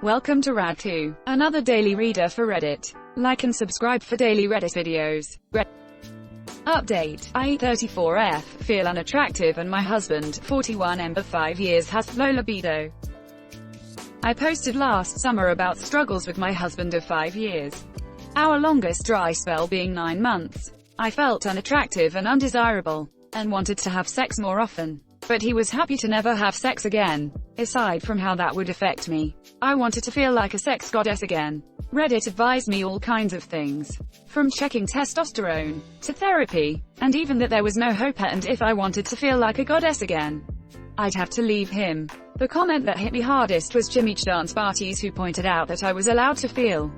Welcome to Rad2, another daily reader for Reddit. Like and subscribe for daily Reddit videos. Update. I, 34F, feel unattractive and my husband, 41M of 5 years, has low libido. I posted last summer about struggles with my husband of 5 years. Our longest dry spell being 9 months. I felt unattractive and undesirable, and wanted to have sex more often. But he was happy to never have sex again. Aside from how that would affect me, I wanted to feel like a sex goddess again. Reddit advised me all kinds of things, from checking testosterone, to therapy, and even that there was no hope and if I wanted to feel like a goddess again, I'd have to leave him. The comment that hit me hardest was Jimmy dance parties, who pointed out that I was allowed to feel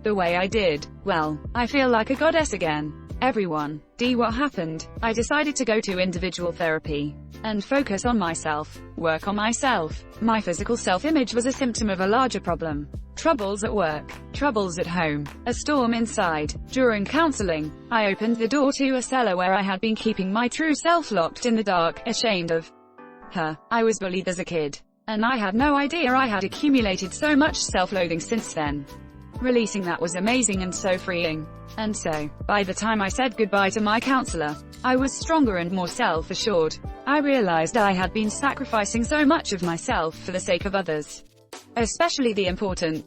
the way I did. Well, I feel like a goddess again. Everyone. What happened? I decided to go to individual therapy and focus on myself, work on myself. My physical self-image was a symptom of a larger problem. Troubles at work, troubles at home, a storm inside. During counseling, I opened the door to a cellar where I had been keeping my true self locked in the dark, ashamed of her. I was bullied as a kid, and I had no idea I had accumulated so much self-loathing since then. Releasing that was amazing and so freeing. And so, by the time I said goodbye to my counselor, I was stronger and more self-assured. I realized I had been sacrificing so much of myself for the sake of others, especially the important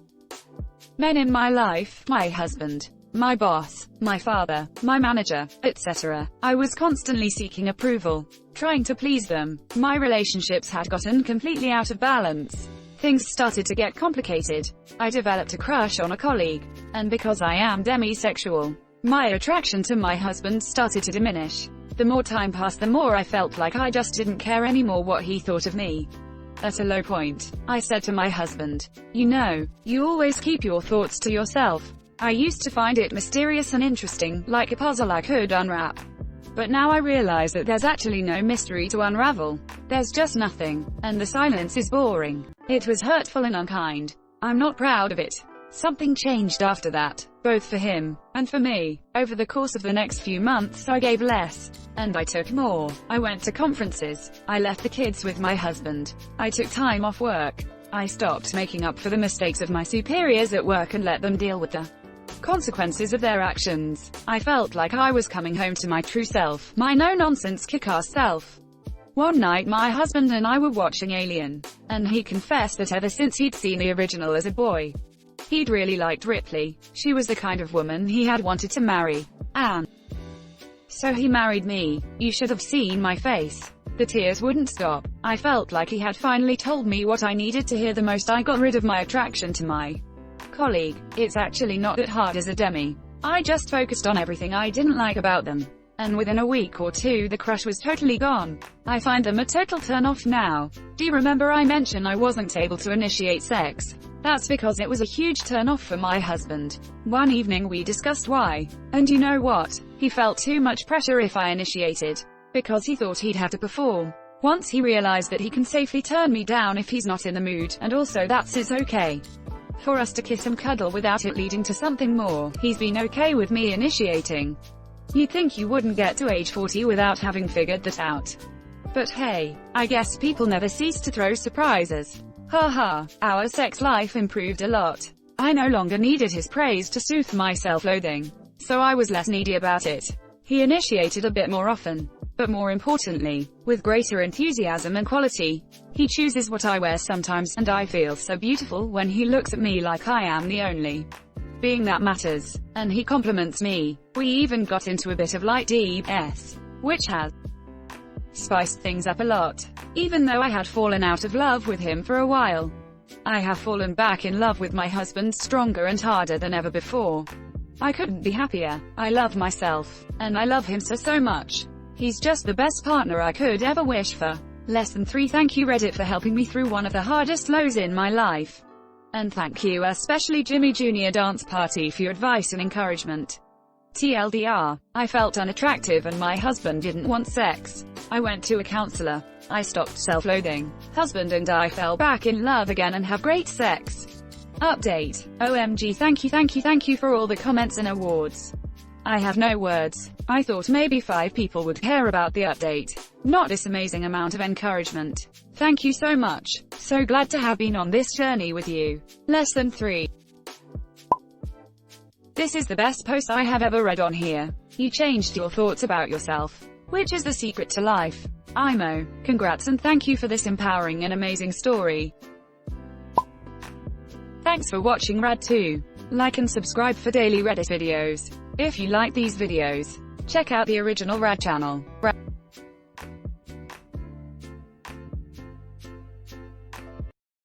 men in my life, my husband, my boss, my father, my manager, etc. I was constantly seeking approval, trying to please them. My relationships had gotten completely out of balance. Things started to get complicated. I developed a crush on a colleague, and because I am demisexual, my attraction to my husband started to diminish. The more time passed, the more I felt like I just didn't care anymore what he thought of me. At a low point, I said to my husband, "You know, you always keep your thoughts to yourself." I used to find it mysterious and interesting, like a puzzle I could unwrap. But now I realize that there's actually no mystery to unravel. There's just nothing, and the silence is boring. It was hurtful and unkind. I'm not proud of it. Something changed after that, both for him and for me. Over the course of the next few months, I gave less, and I took more. I went to conferences. I left the kids with my husband. I took time off work. I stopped making up for the mistakes of my superiors at work and let them deal with the consequences of their actions. I felt like I was coming home to my true self, my no-nonsense kick-ass self. One night my husband and I were watching Alien, and he confessed that ever since he'd seen the original as a boy, he'd really liked Ripley. She was the kind of woman he had wanted to marry. And so he married me. You should have seen my face. The tears wouldn't stop. I felt like he had finally told me what I needed to hear the most. I got rid of my attraction to my colleague. It's actually not that hard as a demi. I just focused on everything I didn't like about them. And within a week or two the crush was totally gone. I find them a total turn-off now. Do you remember I mentioned I wasn't able to initiate sex? That's because it was a huge turn-off for my husband. One evening we discussed why. And you know what? He felt too much pressure if I initiated, because he thought he'd have to perform. Once he realized that he can safely turn me down if he's not in the mood, and also that's it's okay for us to kiss and cuddle without it leading to something more. He's been okay with me initiating. You'd think you wouldn't get to age 40 without having figured that out. But hey, I guess people never cease to throw surprises. Haha, our sex life improved a lot. I no longer needed his praise to soothe my self-loathing, so I was less needy about it. He initiated a bit more often, but more importantly, with greater enthusiasm and quality. He chooses what I wear sometimes, and I feel so beautiful when he looks at me like I am the only being that matters. And he compliments me. We even got into a bit of light DS, which has spiced things up a lot. Even though I had fallen out of love with him for a while, I have fallen back in love with my husband stronger and harder than ever before. I couldn't be happier. I love myself, and I love him so much. He's just the best partner I could ever wish for. Less than 3. Thank you Reddit for helping me through one of the hardest lows in my life. And thank you especially Jimmy Jr. Dance Party for your advice and encouragement. TLDR, I felt unattractive and my husband didn't want sex. I went to a counselor. I stopped self-loathing. Husband and I fell back in love again and have great sex. Update. OMG, thank you for all the comments and awards. I have no words. I thought maybe 5 people would care about the update. Not this amazing amount of encouragement. Thank you so much. So glad to have been on this journey with you. Less than 3. This is the best post I have ever read on here. You changed your thoughts about yourself, which is the secret to life. Imo. Congrats and thank you for this empowering and amazing story. Thanks for watching Rad 2. Like and subscribe for daily Reddit videos. If you like these videos, check out the original Rad channel.